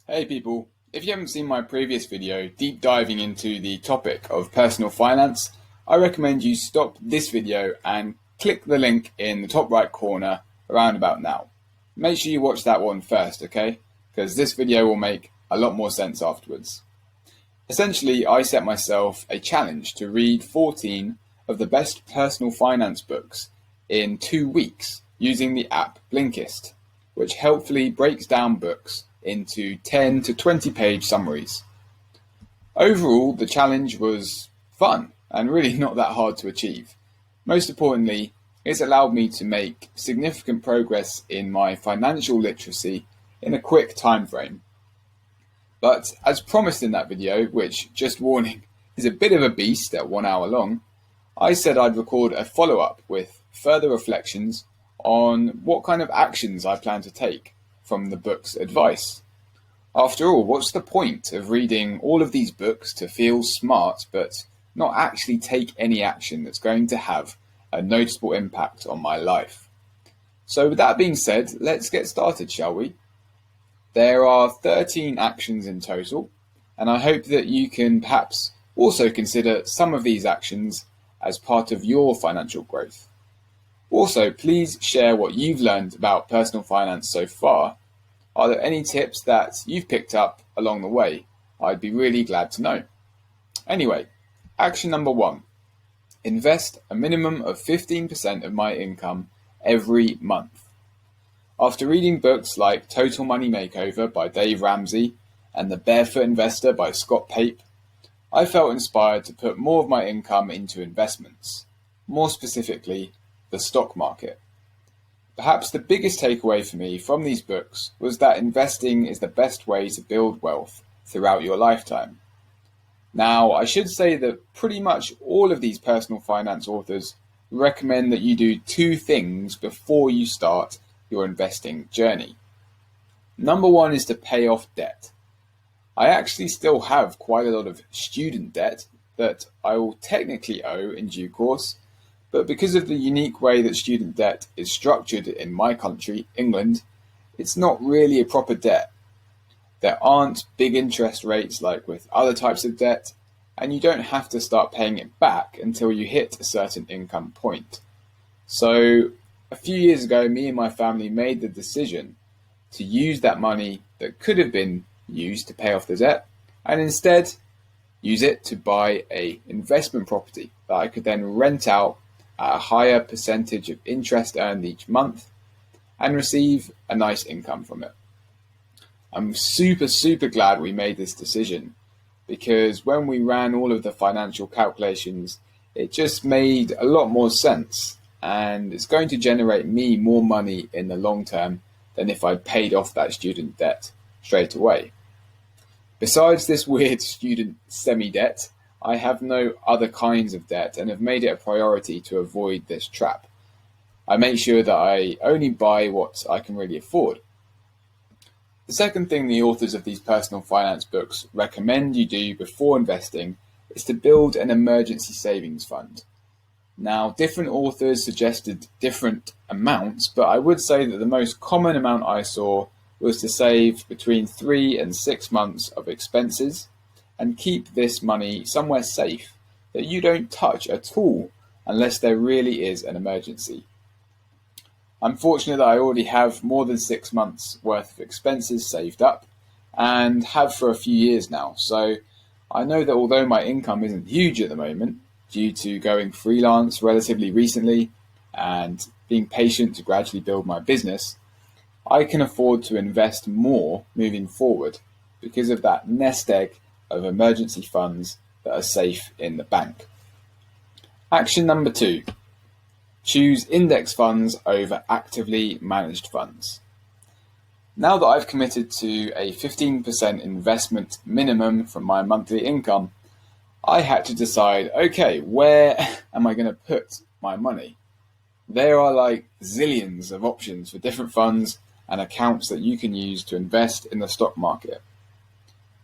Hey people, if you haven't seen my previous video deep diving into the topic of personal finance, I recommend you stop this video and click the link in the top right corner around about now. Make sure you watch that one first, okay? Because this video will make a lot more sense afterwards. Essentially, I set myself a challenge to read 14 of the best personal finance books in 2 weeks using the app Blinkist, which helpfully breaks down books into 10 to 20 page summaries. Overall, the challenge was fun and really not that hard to achieve. Most importantly, it's allowed me to make significant progress in my financial literacy in a quick time frame. But as promised in that video, which, just warning, is a bit of a beast at 1 hour long, I said I'd record a follow-up with further reflections on what kind of actions I plan to take from the book's advice. After all, what's the point of reading all of these books to feel smart but not actually take any action that's going to have a noticeable impact on my life? So with that being said, let's get started, shall we? There are 13 actions in total, and I hope that you can perhaps also consider some of these actions as part of your financial growth. Also, please share what you've learned about personal finance so far. Are there any tips that you've picked up along the way? I'd be really glad to know. Anyway, action number 1. Invest a minimum of 15% of my income every month. After reading books like Total Money Makeover by Dave Ramsey and The Barefoot Investor by Scott Pape, I felt inspired to put more of my income into investments, more specifically, the stock market. Perhaps the biggest takeaway for me from these books was that investing is the best way to build wealth throughout your lifetime. Now, I should say that pretty much all of these personal finance authors recommend that you do 2 things before you start your investing journey. Number 1 is to pay off debt. I actually still have quite a lot of student debt that I will technically owe in due course, but because of the unique way that student debt is structured in my country, England, it's not really a proper debt. There aren't big interest rates like with other types of debt, and you don't have to start paying it back until you hit a certain income point. So a few years ago, me and my family made the decision to use that money that could have been used to pay off the debt and instead use it to buy an investment property that I could then rent out at a higher percentage of interest earned each month and receive a nice income from it. I'm super glad we made this decision because when we ran all of the financial calculations, it just made a lot more sense. And it's going to generate me more money in the long term than if I paid off that student debt straight away. Besides this weird student semi-debt, I have no other kinds of debt and have made it a priority to avoid this trap. I make sure that I only buy what I can really afford. The second thing the authors of these personal finance books recommend you do before investing is to build an emergency savings fund. Now, different authors suggested different amounts, but I would say that the most common amount I saw was to save between 3 and 6 months of expenses and keep this money somewhere safe that you don't touch at all unless there really is an emergency. I'm fortunate that I already have more than 6 months worth of expenses saved up and have for a few years now. So I know that although my income isn't huge at the moment, due to going freelance relatively recently and being patient to gradually build my business, I can afford to invest more moving forward because of that nest egg of emergency funds that are safe in the bank. Action number 2, choose index funds over actively managed funds. Now that I've committed to a 15% investment minimum from my monthly income, I had to decide, okay, where am I going to put my money? There are like zillions of options for different funds and accounts that you can use to invest in the stock market.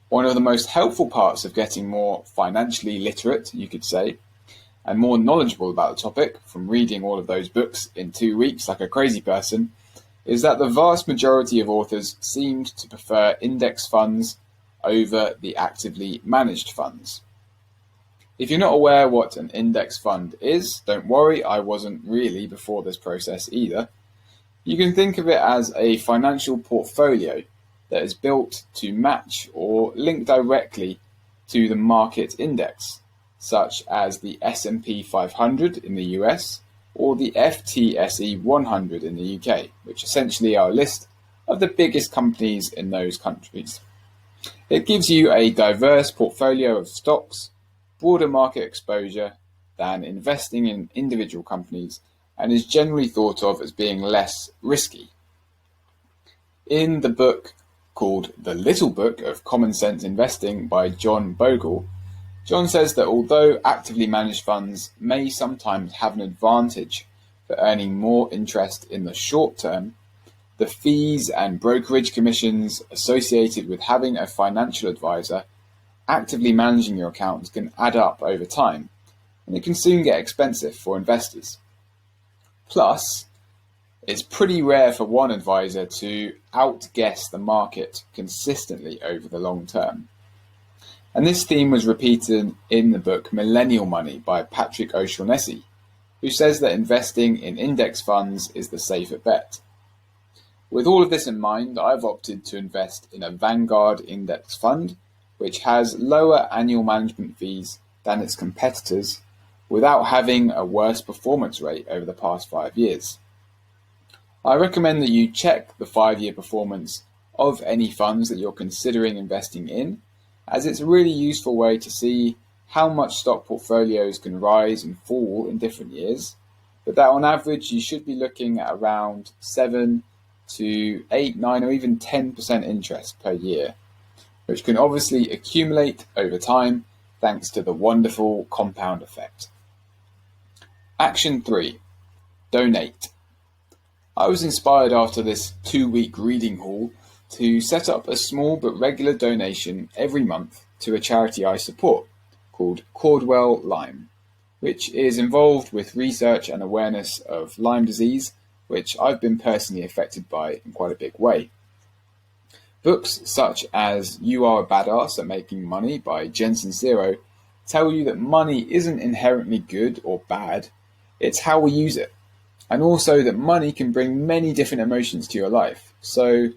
One of the most helpful parts of getting more financially literate, you could say, and more knowledgeable about the topic from reading all of those books in 2 weeks like a crazy person, is that the vast majority of authors seemed to prefer index funds over the actively managed funds. If you're not aware what an index fund is, don't worry, I wasn't really before this process either. You can think of it as a financial portfolio that is built to match or link directly to the market index, such as the S&P 500 in the US or the FTSE 100 in the UK, which essentially are a list of the biggest companies in those countries. It gives you a diverse portfolio of stocks, broader market exposure than investing in individual companies, and is generally thought of as being less risky. In the book called The Little Book of Common Sense Investing by John Bogle, John says that although actively managed funds may sometimes have an advantage for earning more interest in the short term, the fees and brokerage commissions associated with having a financial advisor actively managing your accounts can add up over time, and it can soon get expensive for investors. Plus, it's pretty rare for one advisor to outguess the market consistently over the long term. And this theme was repeated in the book Millennial Money by Patrick O'Shaughnessy, who says that investing in index funds is the safer bet. With all of this in mind, I've opted to invest in a Vanguard index fund, which has lower annual management fees than its competitors, without having a worse performance rate over the past 5 years. I recommend that you check the 5-year performance of any funds that you're considering investing in, as it's a really useful way to see how much stock portfolios can rise and fall in different years, but that on average you should be looking at around 7 to 8, 9 or even 10% interest per year, which can obviously accumulate over time thanks to the wonderful compound effect. Action 3. Donate. I was inspired after this 2-week reading haul to set up a small but regular donation every month to a charity I support called Cordwell Lyme, which is involved with research and awareness of Lyme disease, which I've been personally affected by in quite a big way. Books such as You Are a Badass at Making Money by Jen Sincero tell you that money isn't inherently good or bad, it's how we use it. And also that money can bring many different emotions to your life, so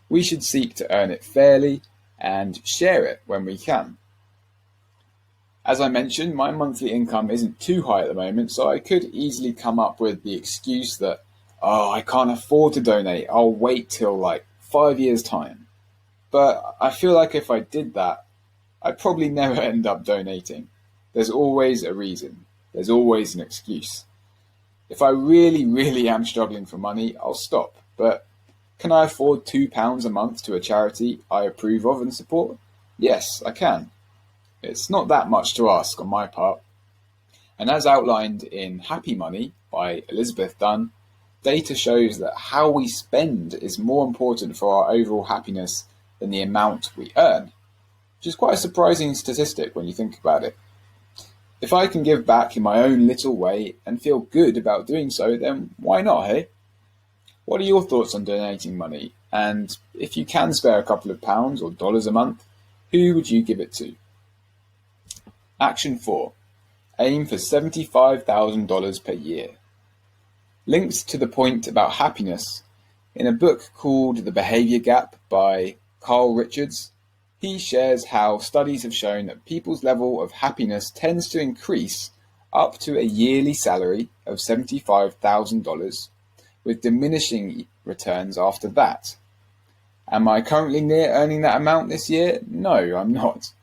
we should seek to earn it fairly and share it when we can. As I mentioned, my monthly income isn't too high at the moment, so I could easily come up with the excuse that, I can't afford to donate, I'll wait till 5 years' time. But I feel like if I did that, I'd probably never end up donating. There's always a reason. There's always an excuse. If I really am struggling for money, I'll stop. But can I afford £2 a month to a charity I approve of and support? Yes, I can. It's not that much to ask on my part. And as outlined in Happy Money by Elizabeth Dunn, data shows that how we spend is more important for our overall happiness than the amount we earn, which is quite a surprising statistic when you think about it. If I can give back in my own little way and feel good about doing so, then why not, hey? What are your thoughts on donating money? And if you can spare a couple of pounds or dollars a month, who would you give it to? Action 4. Aim for $75,000 per year. Linked to the point about happiness, in a book called The Behavior Gap by Carl Richards, he shares how studies have shown that people's level of happiness tends to increase up to a yearly salary of $75,000, with diminishing returns after that. Am I currently near earning that amount this year? No, I'm not.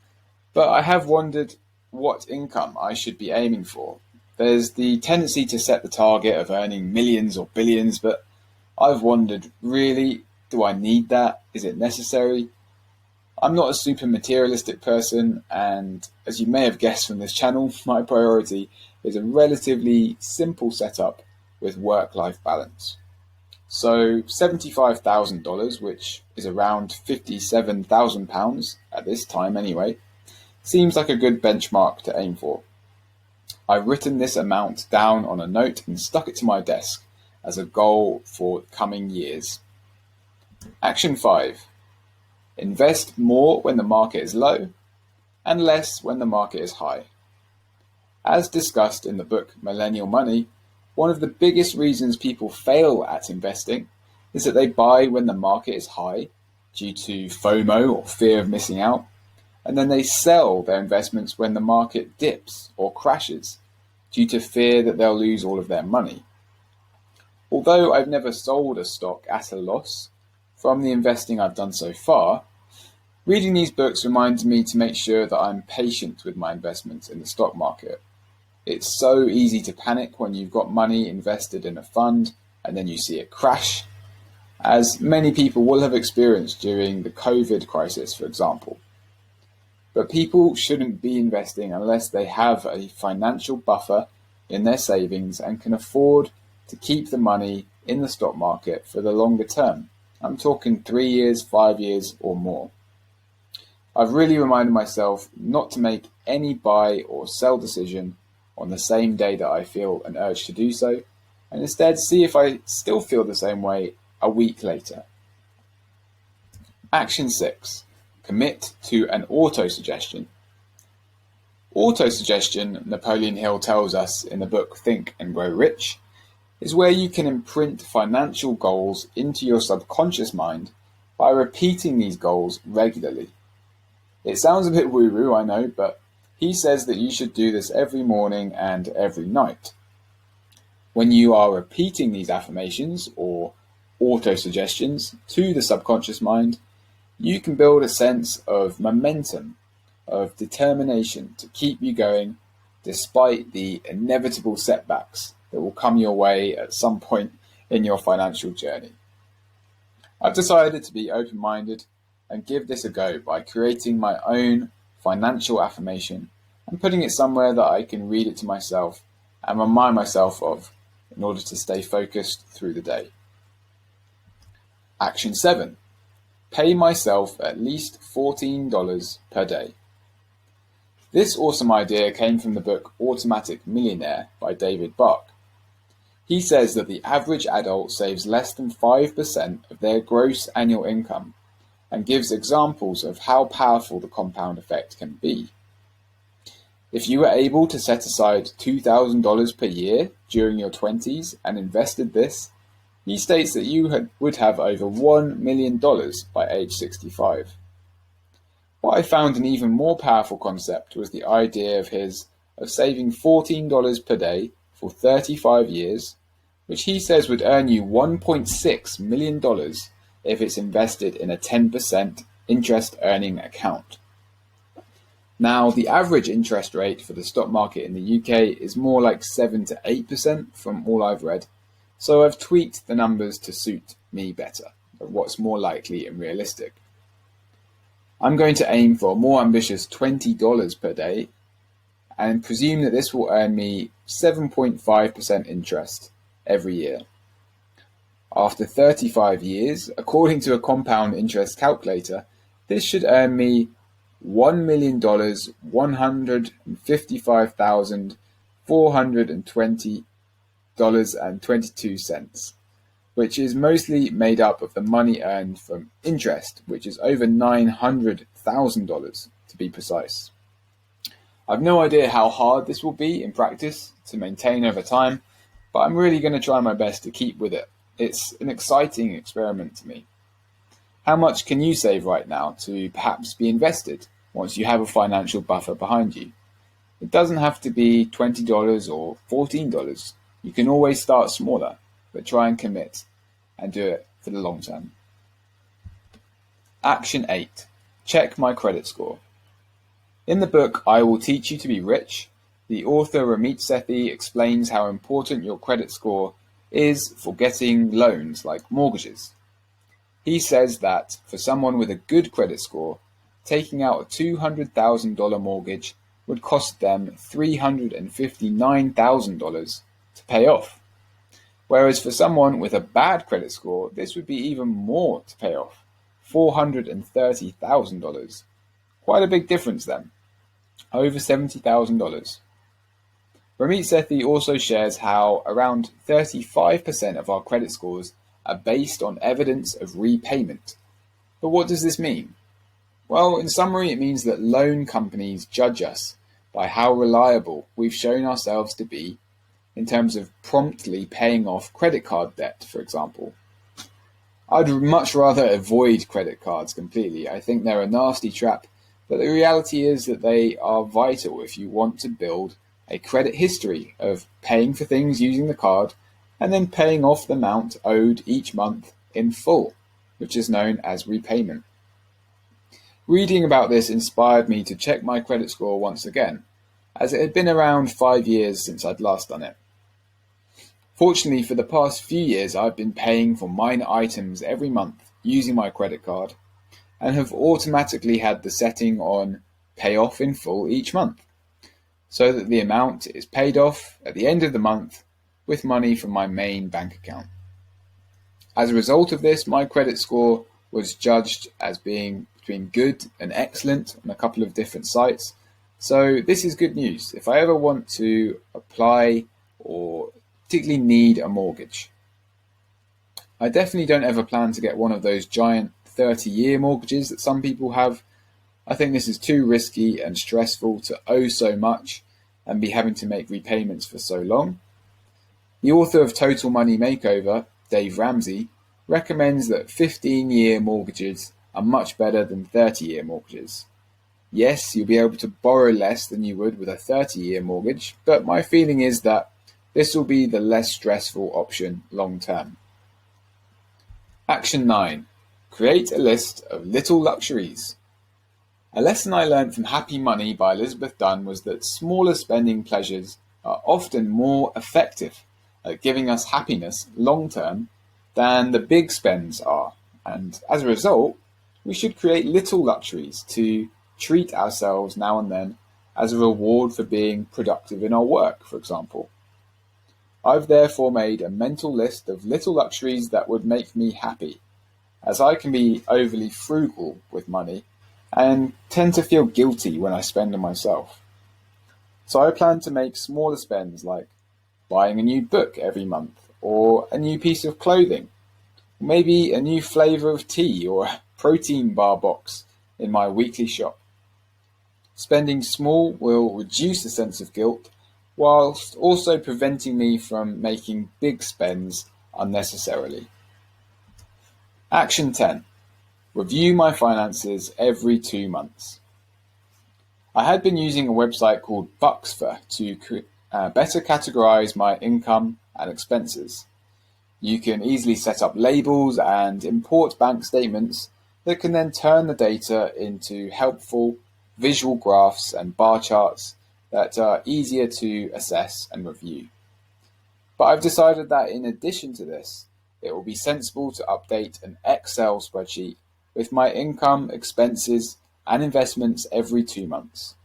But I have wondered what income I should be aiming for. There's the tendency to set the target of earning millions or billions, but I've wondered, really, do I need that? Is it necessary? I'm not a super materialistic person, and as you may have guessed from this channel, my priority is a relatively simple setup with work-life balance. So $75,000, which is around £57,000 at this time anyway, seems like a good benchmark to aim for. I've written this amount down on a note and stuck it to my desk, as a goal for coming years. Action 5. Invest more when the market is low and less when the market is high. As discussed in the book Millennial Money, one of the biggest reasons people fail at investing is that they buy when the market is high due to FOMO or fear of missing out, and then they sell their investments when the market dips or crashes due to fear that they'll lose all of their money. Although I've never sold a stock at a loss from the investing I've done so far, reading these books reminds me to make sure that I'm patient with my investments in the stock market. It's so easy to panic when you've got money invested in a fund and then you see it crash, as many people will have experienced during the COVID crisis, for example. But people shouldn't be investing unless they have a financial buffer in their savings and can afford to keep the money in the stock market for the longer term. I'm talking 3 years, 5 years or more. I've really reminded myself not to make any buy or sell decision on the same day that I feel an urge to do so, and instead see if I still feel the same way a week later. Action 6. Commit to an auto-suggestion. Auto-suggestion, Napoleon Hill tells us in the book Think and Grow Rich, is where you can imprint financial goals into your subconscious mind by repeating these goals regularly. It sounds a bit woo-woo, I know, but he says that you should do this every morning and every night. When you are repeating these affirmations or auto-suggestions to the subconscious mind, you can build a sense of momentum, of determination to keep you going despite the inevitable setbacks that will come your way at some point in your financial journey. I've decided to be open-minded and give this a go by creating my own financial affirmation and putting it somewhere that I can read it to myself and remind myself of in order to stay focused through the day. Action 7. Pay myself at least $14 per day. This awesome idea came from the book Automatic Millionaire by David Bach. He says that the average adult saves less than 5% of their gross annual income and gives examples of how powerful the compound effect can be. If you were able to set aside $2,000 per year during your 20s and invested this, he states that you would have over $1 million by age 65. What I found an even more powerful concept was the idea of his of saving $14 per day for 35 years, which he says would earn you $1.6 million if it's invested in a 10% interest earning account. Now, the average interest rate for the stock market in the UK is more like 7 to 8% from all I've read, so I've tweaked the numbers to suit me better, of what's more likely and realistic. I'm going to aim for a more ambitious $20 per day and presume that this will earn me 7.5% interest every year. After 35 years, according to a compound interest calculator, this should earn me $1,155,420.22, which is mostly made up of the money earned from interest, which is over $900,000 to be precise. I've no idea how hard this will be in practice to maintain over time, but I'm really going to try my best to keep with it. It's an exciting experiment to me. How much can you save right now to perhaps be invested once you have a financial buffer behind you? It doesn't have to be $20 or $14. You can always start smaller, but try and commit and do it for the long term. Action 8. Check my credit score. In the book I Will Teach You to Be Rich, the author Ramit Sethi explains how important your credit score is for getting loans like mortgages. He says that for someone with a good credit score, taking out a $200,000 mortgage would cost them $359,000 to pay off. Whereas for someone with a bad credit score, this would be even more to pay off, $430,000. Quite a big difference then, over $70,000. Ramit Sethi also shares how around 35% of our credit scores are based on evidence of repayment. But what does this mean? Well, in summary, it means that loan companies judge us by how reliable we've shown ourselves to be in terms of promptly paying off credit card debt, for example. I'd much rather avoid credit cards completely. I think they're a nasty trap, but the reality is that they are vital if you want to build a credit history of paying for things using the card and then paying off the amount owed each month in full, which is known as repayment. Reading about this inspired me to check my credit score once again, as it had been around 5 years since I'd last done it. Fortunately, for the past few years, I've been paying for minor items every month using my credit card and have automatically had the setting on pay off in full each month, so that the amount is paid off at the end of the month with money from my main bank account. As a result of this, my credit score was judged as being between good and excellent on a couple of different sites. So this is good news if I ever want to apply or particularly need a mortgage. I definitely don't ever plan to get one of those giant 30-year mortgages that some people have. I think this is too risky and stressful to owe so much and be having to make repayments for so long. The author of Total Money Makeover, Dave Ramsey, recommends that 15-year mortgages are much better than 30-year mortgages. Yes, you'll be able to borrow less than you would with a 30-year mortgage, but my feeling is that this will be the less stressful option long term. Action 9. Create a list of little luxuries. A lesson I learned from Happy Money by Elizabeth Dunn was that smaller spending pleasures are often more effective at giving us happiness long term than the big spends are, and as a result, we should create little luxuries to treat ourselves now and then as a reward for being productive in our work, for example. I've therefore made a mental list of little luxuries that would make me happy, as I can be overly frugal with money and tend to feel guilty when I spend on myself. So I plan to make smaller spends like buying a new book every month, or a new piece of clothing, maybe a new flavour of tea or a protein bar box in my weekly shop. Spending small will reduce the sense of guilt, whilst also preventing me from making big spends unnecessarily. Action 10. Review my finances every 2 months. I had been using a website called Buxfer to better categorize my income and expenses. You can easily set up labels and import bank statements that can then turn the data into helpful visual graphs and bar charts that are easier to assess and review. But I've decided that in addition to this, it will be sensible to update an Excel spreadsheet with my income, expenses, and investments every 2 months.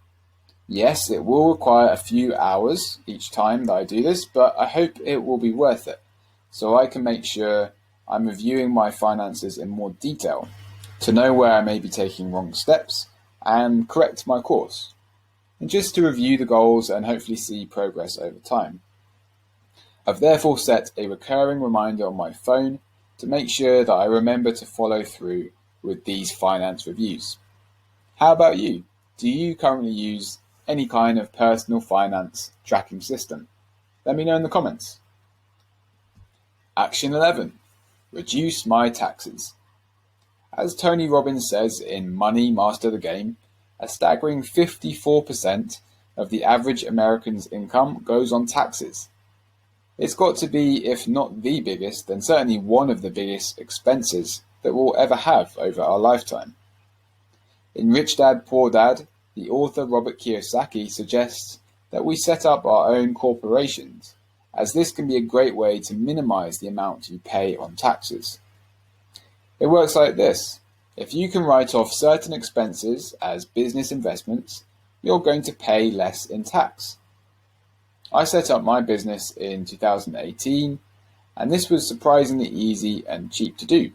Yes, it will require a few hours each time that I do this, but I hope it will be worth it, so I can make sure I'm reviewing my finances in more detail to know where I may be taking wrong steps and correct my course, and just to review the goals and hopefully see progress over time. I've therefore set a recurring reminder on my phone to make sure that I remember to follow through with these finance reviews. How about you? Do you currently use any kind of personal finance tracking system? Let me know in the comments. Action 11. Reduce my taxes. As Tony Robbins says in Money Master the Game, a staggering 54% of the average American's income goes on taxes. It's got to be, if not the biggest, then certainly one of the biggest expenses that we'll ever have over our lifetime. In Rich Dad, Poor Dad, the author Robert Kiyosaki suggests that we set up our own corporations, as this can be a great way to minimize the amount you pay on taxes. It works like this. If you can write off certain expenses as business investments, you're going to pay less in tax. I set up my business in 2018, and this was surprisingly easy and cheap to do.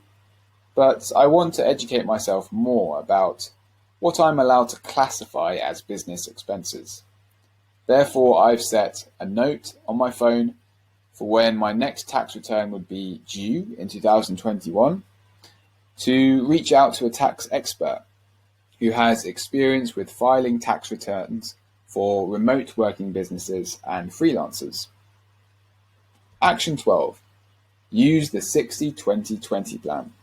But I want to educate myself more about what I'm allowed to classify as business expenses. Therefore, I've set a note on my phone for when my next tax return would be due in 2021 to reach out to a tax expert who has experience with filing tax returns for remote working businesses and freelancers. Action 12. Use the 60-20-20 plan.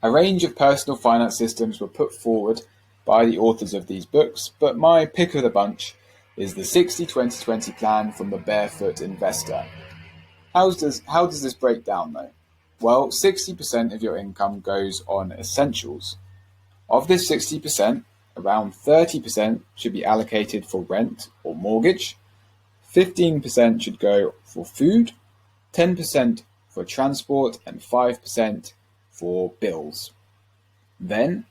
A range of personal finance systems were put forward by the authors of these books, but my pick of the bunch is the 60-20-20 plan from the Barefoot Investor. How does this break down though? Well, 60% of your income goes on essentials. Of this 60%, around 30% should be allocated for rent or mortgage, 15% should go for food, 10% for transport, and 5% for bills. Then,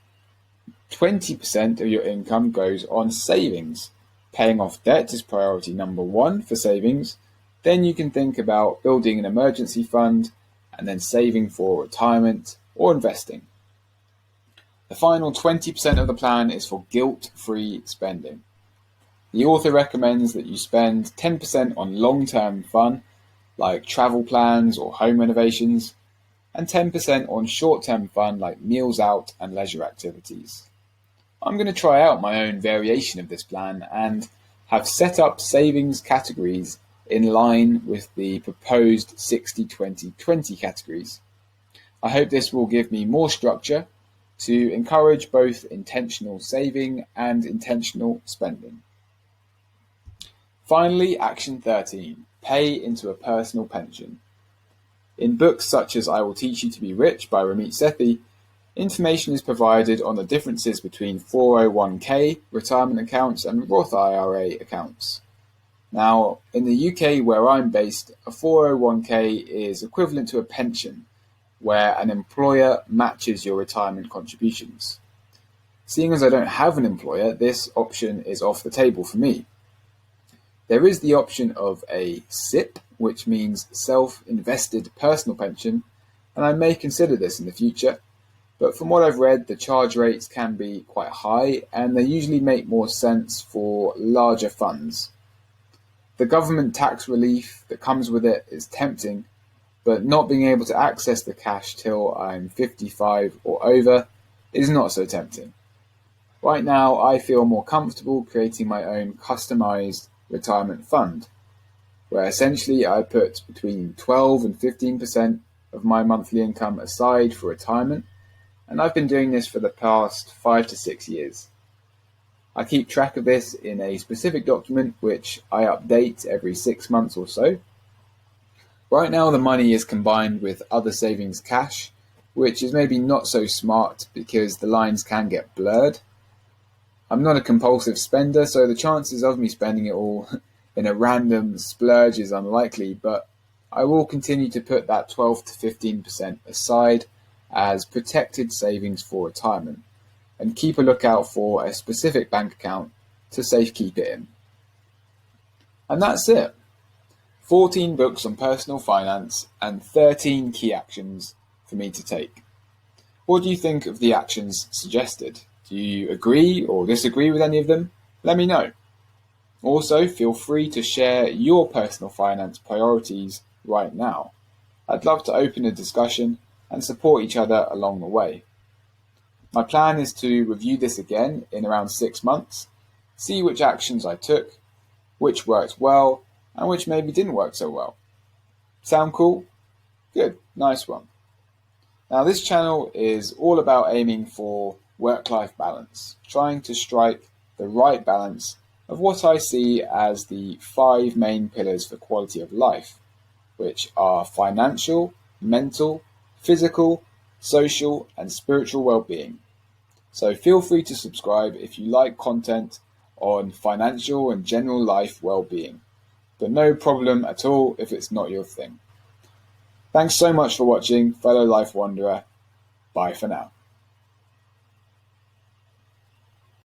20% of your income goes on savings. Paying off debt is priority number one for savings. Then you can think about building an emergency fund and then saving for retirement or investing. The final 20% of the plan is for guilt-free spending. The author recommends that you spend 10% on long-term fun, like travel plans or home renovations, and 10% on short-term fun like meals out and leisure activities. I'm going to try out my own variation of this plan and have set up savings categories in line with the proposed 60-20-20 categories. I hope this will give me more structure to encourage both intentional saving and intentional spending. Finally, Action 13. Pay into a personal pension. In books such as I Will Teach You to Be Rich by Ramit Sethi, information is provided on the differences between 401k retirement accounts and Roth IRA accounts. Now, in the UK where I'm based, a 401k is equivalent to a pension, where an employer matches your retirement contributions. Seeing as I don't have an employer, this option is off the table for me. There is the option of a SIP, which means self-invested personal pension, and I may consider this in the future, but from what I've read, the charge rates can be quite high and they usually make more sense for larger funds. The government tax relief that comes with it is tempting, but not being able to access the cash till I'm 55 or over is not so tempting. Right now, I feel more comfortable creating my own customized retirement fund, where essentially I put between 12 and 15% of my monthly income aside for retirement, and I've been doing this for the past 5 to 6 years. I keep track of this in a specific document which I update every 6 months or so. Right now the money is combined with other savings cash, which is maybe not so smart because the lines can get blurred. I'm not a compulsive spender, so the chances of me spending it all in a random splurge is unlikely, but I will continue to put that 12 to 15% aside as protected savings for retirement, and keep a lookout for a specific bank account to safekeep it in. And that's it. 14 books on personal finance and 13 key actions for me to take. What do you think of the actions suggested? Do you agree or disagree with any of them? Let me know. Also, feel free to share your personal finance priorities right now. I'd love to open a discussion and support each other along the way. My plan is to review this again in around 6 months, see which actions I took, which worked well, and which maybe didn't work so well. Sound cool? Good, nice one. Now this channel is all about aiming for work-life balance, trying to strike the right balance of what I see as the 5 main pillars for quality of life, which are financial, mental, physical, social, and spiritual well-being. So feel free to subscribe if you like content on financial and general life well-being, but no problem at all if it's not your thing. Thanks so much for watching, fellow life wanderer. Bye for now.